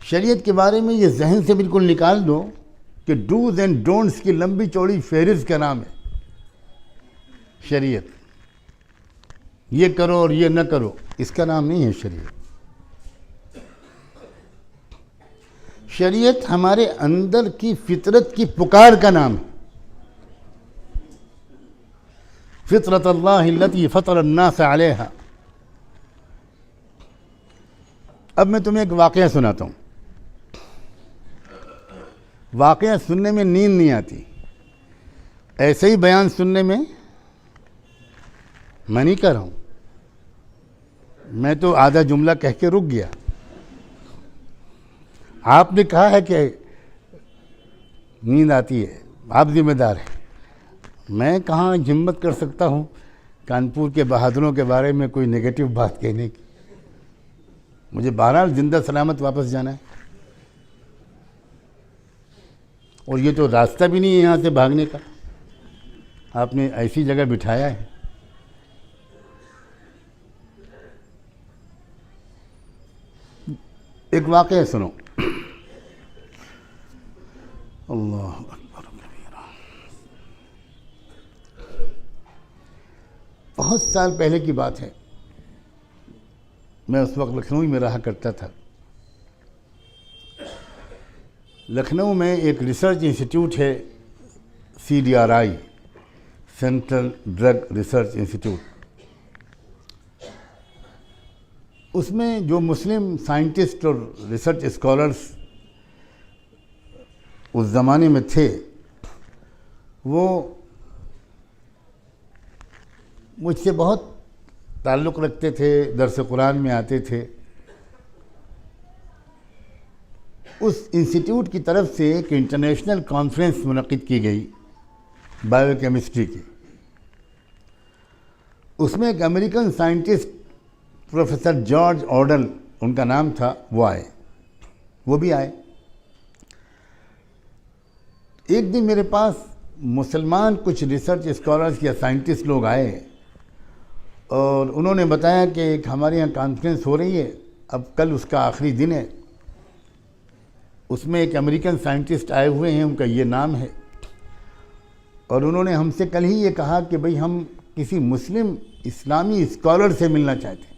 شریعت کے بارے میں یہ ذہن سے بالکل نکال دو کہ ڈوز اینڈ ڈونٹس کی لمبی چوڑی فہرست کا نام ہے شریعت. یہ کرو اور یہ نہ کرو، اس کا نام نہیں ہے شریعت. شریعت ہمارے اندر کی فطرت کی پکار کا نام ہے. فطرت اللہ التی فطر الناس علیہا. اب میں تمہیں ایک واقعہ سناتا ہوں. واقعہ سننے میں نیند نہیں آتی، ایسے ہی بیان سننے میں میں نہیں کہہ رہا ہوں، میں تو آدھا جملہ کہہ کے رک گیا. آپ نے کہا ہے کہ نیند آتی ہے، آپ ذمہ دار ہیں. میں کہاں ہمت کر سکتا ہوں کانپور کے بہادروں کے بارے میں کوئی نگیٹو بات کہنے کی. مجھے بہرحال زندہ سلامت واپس جانا ہے، اور یہ تو راستہ بھی نہیں ہے یہاں سے بھاگنے کا. آپ نے ایسی جگہ بٹھایا ہے. ایک واقعہ سنو. اللہ اکبر کبیرہ. بہت سال پہلے کی بات ہے. میں اس وقت لکھنؤ میں رہا کرتا تھا. لکھنؤ میں ایک ریسرچ انسٹیٹیوٹ ہے، CDRI، central drug research institute. اس میں جو مسلم سائنٹسٹ اور ریسرچ اسکالرس اس زمانے میں تھے، وہ مجھ سے بہت تعلق رکھتے تھے، درس قرآن میں آتے تھے. اس انسٹیٹیوٹ کی طرف سے ایک انٹرنیشنل کانفرنس منعقد کی گئی بایو کیمسٹری کی. اس میں ایک امریکن سائنٹسٹ پروفیسر جارج آڈل ان کا نام تھا، وہ بھی آئے. ایک دن میرے پاس مسلمان کچھ ریسرچ اسکالرز یا سائنٹسٹ لوگ آئے، اور انہوں نے بتایا کہ ایک ہمارے یہاں کانفرنس ہو رہی ہے، اب کل اس کا آخری دن ہے. اس میں ایک امریکن سائنٹسٹ آئے ہوئے ہیں، ان کا یہ نام ہے، اور انہوں نے ہم سے کل ہی یہ کہا کہ بھئی ہم کسی مسلم اسلامی اسکالر سے ملنا چاہتے ہیں،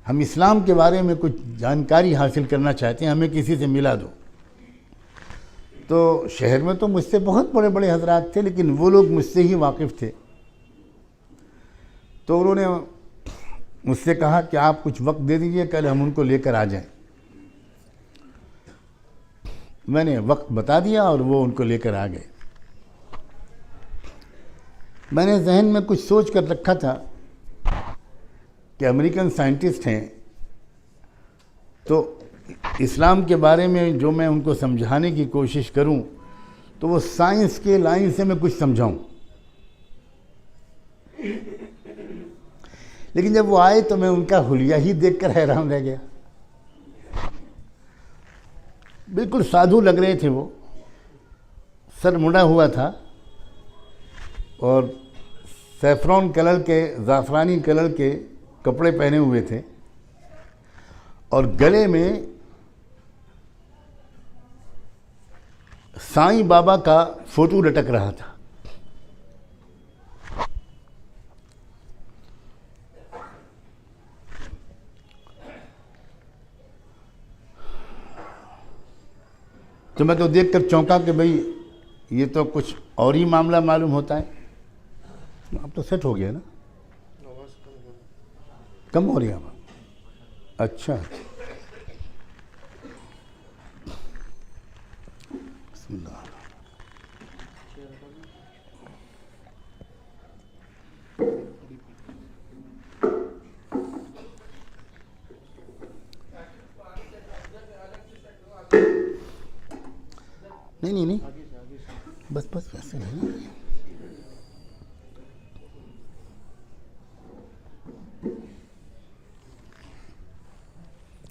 ہم اسلام کے بارے میں کچھ جانکاری حاصل کرنا چاہتے ہیں، ہمیں کسی سے ملا دو. تو شہر میں تو مجھ سے بہت بڑے بڑے حضرات تھے، لیکن وہ لوگ مجھ سے ہی واقف تھے. تو انہوں نے مجھ سے کہا کہ آپ کچھ وقت دے دیجئے، کل ہم ان کو لے کر آ جائیں. میں نے وقت بتا دیا اور وہ ان کو لے کر آ گئے. میں نے ذہن میں کچھ سوچ کر رکھا تھا کہ امریکن سائنٹسٹ ہیں تو اسلام کے بارے میں جو میں ان کو سمجھانے کی کوشش کروں تو وہ سائنس کے لائن سے میں کچھ سمجھاؤں. لیکن جب وہ آئے تو میں ان کا حلیہ ہی دیکھ کر حیران رہ گیا. بالکل سادھو لگ رہے تھے وہ، سر مڑا ہوا تھا اور سیفرون کلر کے، زعفرانی کلر کے کپڑے پہنے ہوئے تھے، اور گلے میں سائیں بابا کا فوٹو لٹک رہا تھا. تو میں تو دیکھ کر چونکا کہ بھئی یہ تو کچھ اور ہی معاملہ معلوم ہوتا ہے. اب تو سیٹ ہو گیا نا، کم ہو رہی ہے اب. اچھا بسم اللہ. نہیں بس ویسے نہیں.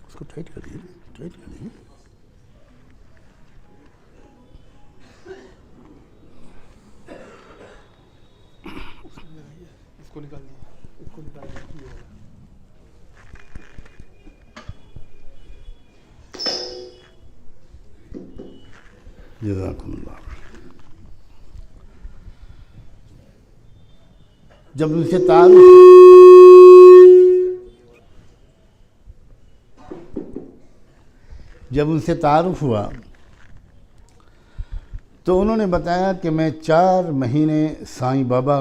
اس کو ٹائٹ کر دیجیے. اس کو نکال دیجیے. جزاکم اللہ۔ جب ان سے تعارف ہوا تو انہوں نے بتایا کہ میں 4 مہینے سائیں بابا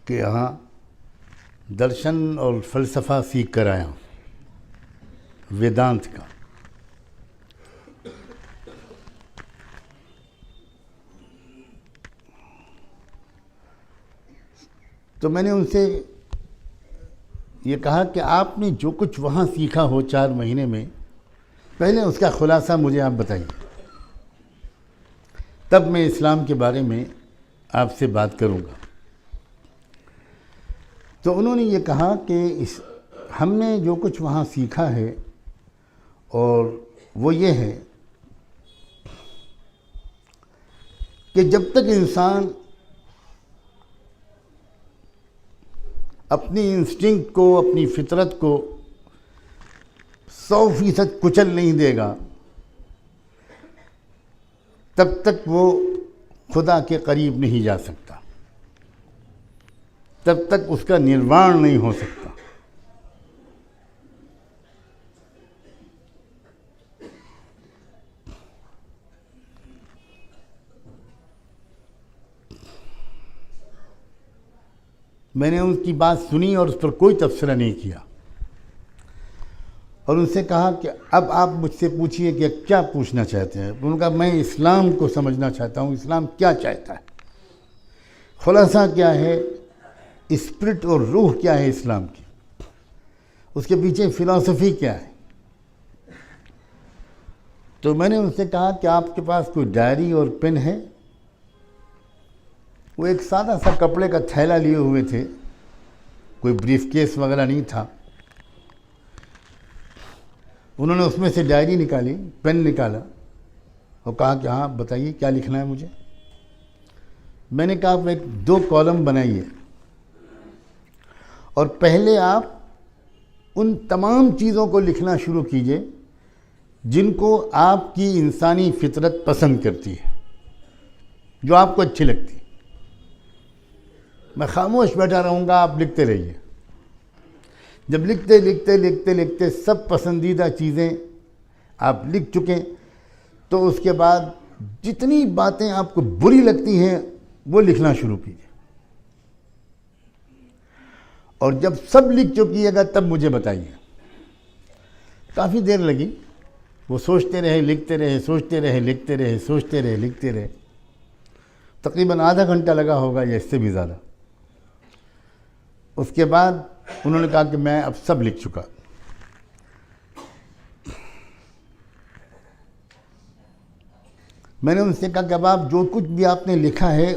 کے یہاں درشن اور فلسفہ سیکھ کر آیا ہوں، ویدانت کا۔ تو میں نے ان سے یہ کہا کہ آپ نے جو کچھ وہاں سیکھا ہو 4 مہینے میں، پہلے اس کا خلاصہ مجھے آپ بتائیے، تب میں اسلام کے بارے میں آپ سے بات کروں گا۔ تو انہوں نے یہ کہا کہ ہم نے جو کچھ وہاں سیکھا ہے اور وہ یہ ہے کہ جب تک انسان اپنی انسٹنکٹ کو، اپنی فطرت کو 100% کچل نہیں دے گا، تب تک وہ خدا کے قریب نہیں جا سکتا، تب تک اس کا نروان نہیں ہو سکتا۔ میں نے ان کی بات سنی اور اس پر کوئی تبصرہ نہیں کیا، اور ان سے کہا کہ اب آپ مجھ سے پوچھئے کہ کیا پوچھنا چاہتے ہیں۔ انہوں نے کہا میں اسلام کو سمجھنا چاہتا ہوں، اسلام کیا چاہتا ہے، خلاصہ کیا ہے، اسپرٹ اور روح کیا ہے اسلام کی، اس کے پیچھے فلسفی کیا ہے۔ تو میں نے ان سے کہا کہ آپ کے پاس کوئی ڈائری اور پن ہے؟ وہ ایک سادہ سا کپڑے کا تھیلا لیے ہوئے تھے، کوئی بریف کیس وغیرہ نہیں تھا۔ انہوں نے اس میں سے ڈائری نکالی، پین نکالا اور کہا کہ ہاں بتائیے کیا لکھنا ہے مجھے۔ میں نے کہا آپ 2 کالم بنائیے، اور پہلے آپ ان تمام چیزوں کو لکھنا شروع کیجئے جن کو آپ کی انسانی فطرت پسند کرتی ہے، جو آپ کو اچھی لگتی ہے۔ میں خاموش بیٹھا رہوں گا، آپ لکھتے رہیے۔ جب لکھتے لکھتے لکھتے لکھتے سب پسندیدہ چیزیں آپ لکھ چکے تو اس کے بعد جتنی باتیں آپ کو بری لگتی ہیں وہ لکھنا شروع کیجیے، اور جب سب لکھ چکیے گا تب مجھے بتائیے۔ کافی دیر لگی، وہ سوچتے رہے، لکھتے رہے، سوچتے رہے، لکھتے رہے، سوچتے رہے، لکھتے رہے، تقریباً آدھا گھنٹہ لگا ہوگا یا اس سے بھی زیادہ۔ اس کے بعد انہوں نے کہا کہ میں اب سب لکھ چکا۔ میں نے ان سے کہا کہ اب آپ جو کچھ بھی آپ نے لکھا ہے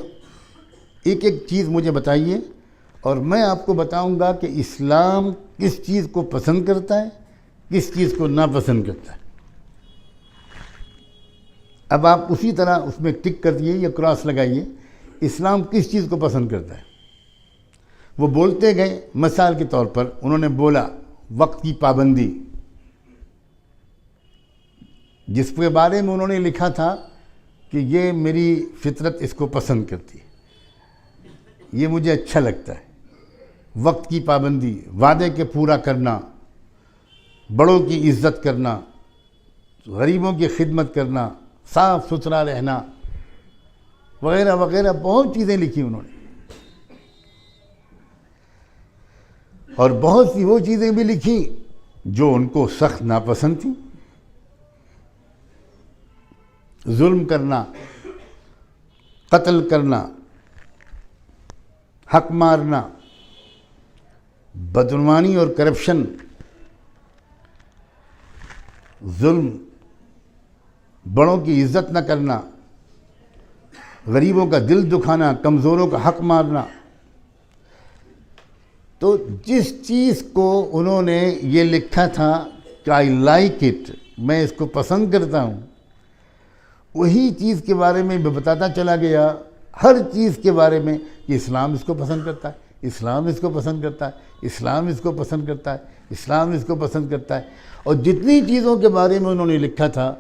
ایک ایک چیز مجھے بتائیے، اور میں آپ کو بتاؤں گا کہ اسلام کس چیز کو پسند کرتا ہے، کس چیز کو ناپسند کرتا ہے۔ اب آپ اسی طرح اس میں ٹک کر دیے یا کراس لگائیے، اسلام کس چیز کو پسند کرتا ہے۔ وہ بولتے گئے، مثال کے طور پر انہوں نے بولا وقت کی پابندی، جس کے بارے میں انہوں نے لکھا تھا کہ یہ میری فطرت اس کو پسند کرتی ہے، یہ مجھے اچھا لگتا ہے۔ وقت کی پابندی، وعدے کے پورا کرنا، بڑوں کی عزت کرنا، غریبوں کی خدمت کرنا، صاف ستھرا رہنا، وغیرہ وغیرہ بہت چیزیں لکھی انہوں نے، اور بہت سی وہ چیزیں بھی لکھی جو ان کو سخت ناپسند تھیں۔ ظلم کرنا، قتل کرنا، حق مارنا، بدعنوانی اور کرپشن، ظلم، بڑوں کی عزت نہ کرنا، غریبوں کا دل دکھانا، کمزوروں کا حق مارنا۔ تو جس چیز کو انہوں نے یہ لکھا تھا کہ آئی لائک اٹ، میں اس کو پسند کرتا ہوں، وہی چیز کے بارے میں میں بتاتا چلا گیا، ہر چیز کے بارے میں کہ اسلام اس کو پسند کرتا ہے، اسلام اس کو پسند کرتا ہے، اسلام اس کو پسند کرتا ہے، اسلام اس کو پسند کرتا ہے۔ اور جتنی چیزوں کے بارے میں انہوں نے لکھا تھا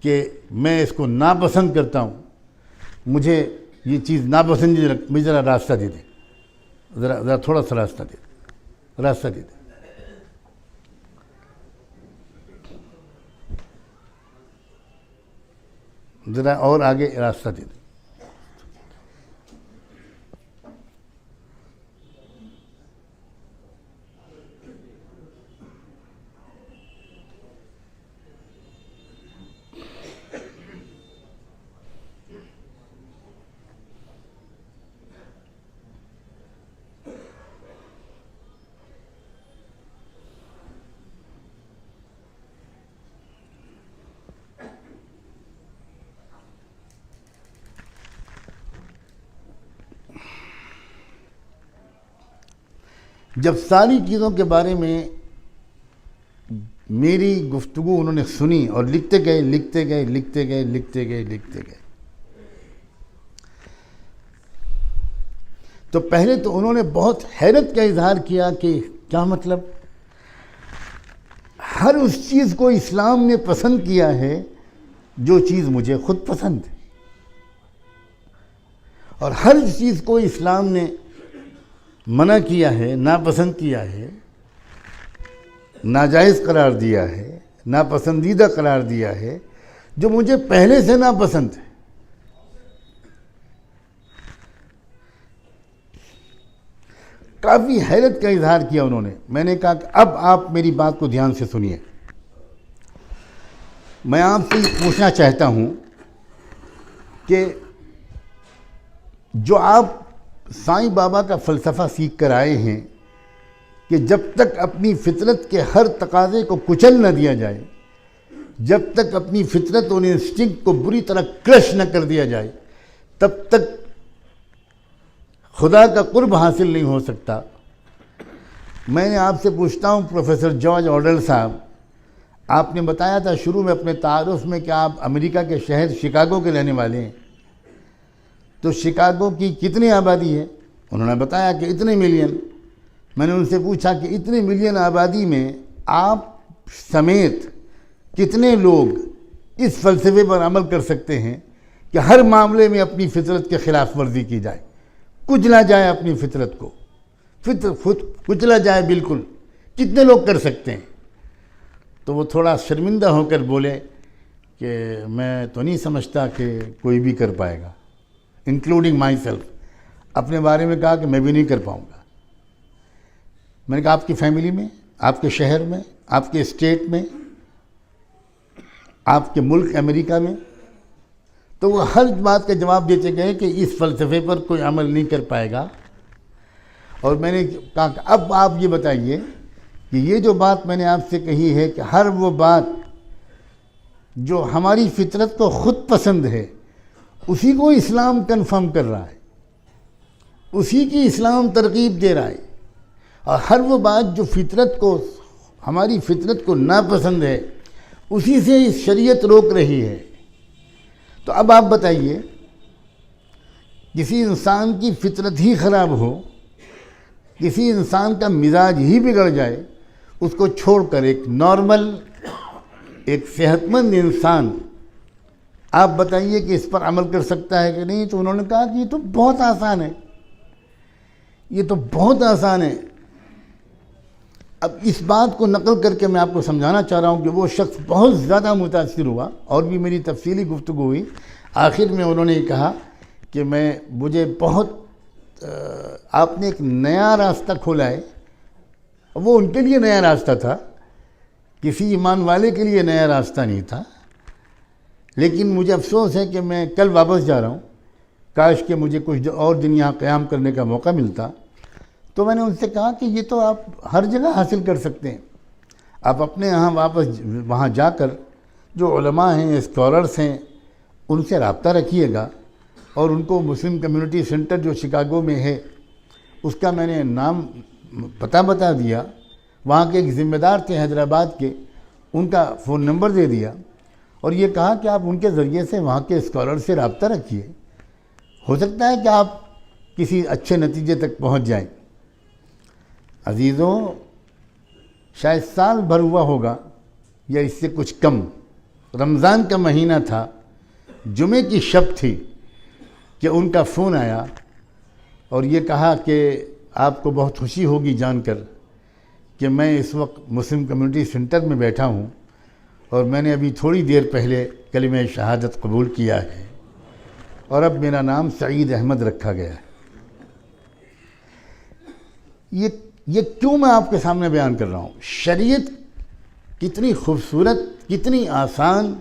کہ میں اس کو ناپسند کرتا ہوں، مجھے یہ چیز ناپسند، مجھے ذرا راستہ دے دیں، ذرا تھوڑا سا راستہ دے دیں، راستہ دے دیں۔ ذرا اور آگے راستہ دے دیں۔ جب ساری چیزوں کے بارے میں میری گفتگو انہوں نے سنی اور لکھتے گئے لکھتے گئے لکھتے گئے لکھتے گئے لکھتے گئے، تو پہلے تو انہوں نے بہت حیرت کا اظہار کیا کہ کیا مطلب، ہر اس چیز کو اسلام نے پسند کیا ہے جو چیز مجھے خود پسند ہے، اور ہر چیز کو اسلام نے منع کیا ہے، ناپسند کیا ہے، ناجائز قرار دیا ہے، ناپسندیدہ قرار دیا ہے، جو مجھے پہلے سے ناپسند ہے۔ کافی حیرت کا اظہار کیا انہوں نے۔ میں نے کہا کہ اب آپ میری بات کو دھیان سے سنیے، میں آپ سے پوچھنا چاہتا ہوں کہ جو آپ سائیں بابا کا فلسفہ سیکھ کر آئے ہیں کہ جب تک اپنی فطرت کے ہر تقاضے کو کچل نہ دیا جائے، جب تک اپنی فطرت اور انسٹنکٹ کو بری طرح کرش نہ کر دیا جائے، تب تک خدا کا قرب حاصل نہیں ہو سکتا۔ میں نے آپ سے پوچھتا ہوں پروفیسر جارج آرڈل صاحب، آپ نے بتایا تھا شروع میں اپنے تعارف میں کہ آپ امریکہ کے شہر شکاگو کے رہنے والے ہیں، تو شکاگو کی کتنی آبادی ہے؟ انہوں نے بتایا کہ اتنے ملین۔ میں نے ان سے پوچھا کہ اتنے ملین آبادی میں آپ سمیت کتنے لوگ اس فلسفے پر عمل کر سکتے ہیں کہ ہر معاملے میں اپنی فطرت کے خلاف ورزی کی جائے، کچلا جائے اپنی فطرت کو، کچلا جائے بالکل، کتنے لوگ کر سکتے ہیں؟ تو وہ تھوڑا شرمندہ ہو کر بولے کہ میں تو نہیں سمجھتا کہ کوئی بھی کر پائے گا، انکلوڈنگ مائی سیلف۔ اپنے بارے میں کہا کہ میں بھی نہیں کر پاؤں گا۔ میں نے کہا آپ کی فیملی میں، آپ کے شہر میں، آپ کے اسٹیٹ میں، آپ کے ملک امریکہ میں؟ تو وہ ہر بات کا جواب دیتے گئے کہ اس فلسفے پر کوئی عمل نہیں کر پائے گا۔ اور میں نے کہا کہ اب آپ یہ بتائیے کہ یہ جو بات میں نے آپ سے کہی ہے کہ ہر وہ بات جو ہماری فطرت کو خود پسند ہے، اسی کو اسلام کنفرم کر رہا ہے، اسی کی اسلام ترغیب دے رہا ہے، اور ہر وہ بات جو فطرت کو، ہماری فطرت کو ناپسند ہے، اسی سے شریعت روک رہی ہے۔ تو اب آپ بتائیے، کسی انسان کی فطرت ہی خراب ہو، کسی انسان کا مزاج ہی بگڑ جائے، اس کو چھوڑ کر ایک نارمل، ایک صحت مند انسان، آپ بتائیے کہ اس پر عمل کر سکتا ہے کہ نہیں؟ تو انہوں نے کہا کہ یہ تو بہت آسان ہے، یہ تو بہت آسان ہے۔ اب اس بات کو نقل کر کے میں آپ کو سمجھانا چاہ رہا ہوں کہ وہ شخص بہت زیادہ متاثر ہوا، اور بھی میری تفصیلی گفتگو ہوئی۔ آخر میں انہوں نے کہا کہ مجھے بہت آپ نے ایک نیا راستہ کھولا ہے۔ وہ ان کے لیے نیا راستہ تھا، کسی ایمان والے کے لیے نیا راستہ نہیں تھا، لیکن مجھے افسوس ہے کہ میں کل واپس جا رہا ہوں، کاش کہ مجھے کچھ اور دن یہاں قیام کرنے کا موقع ملتا۔ تو میں نے ان سے کہا کہ یہ تو آپ ہر جگہ حاصل کر سکتے ہیں، آپ اپنے یہاں واپس وہاں جا کر جو علماء ہیں، اسکالرس ہیں، ان سے رابطہ رکھیے گا، اور ان کو مسلم کمیونٹی سینٹر جو شکاگو میں ہے اس کا میں نے نام پتہ بتا دیا، وہاں کے ایک ذمہ دار تھے حیدرآباد کے، ان کا فون نمبر دے دیا، اور یہ کہا کہ آپ ان کے ذریعے سے وہاں کے اسکالر سے رابطہ رکھیے، ہو سکتا ہے کہ آپ کسی اچھے نتیجے تک پہنچ جائیں۔ عزیزوں، شاید سال بھر ہوا ہوگا یا اس سے کچھ کم رمضان کا مہینہ تھا، جمعے کی شب تھی کہ ان کا فون آیا اور یہ کہا کہ آپ کو بہت خوشی ہوگی جان کر کہ میں اس وقت مسلم کمیونٹی سینٹر میں بیٹھا ہوں اور میں نے ابھی تھوڑی دیر پہلے کلمہ شہادت قبول کیا ہے اور اب میرا نام سعید احمد رکھا گیا ہے۔ یہ کیوں میں آپ کے سامنے بیان کر رہا ہوں؟ شریعت کتنی خوبصورت، کتنی آسان،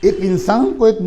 ایک انسان کو ایک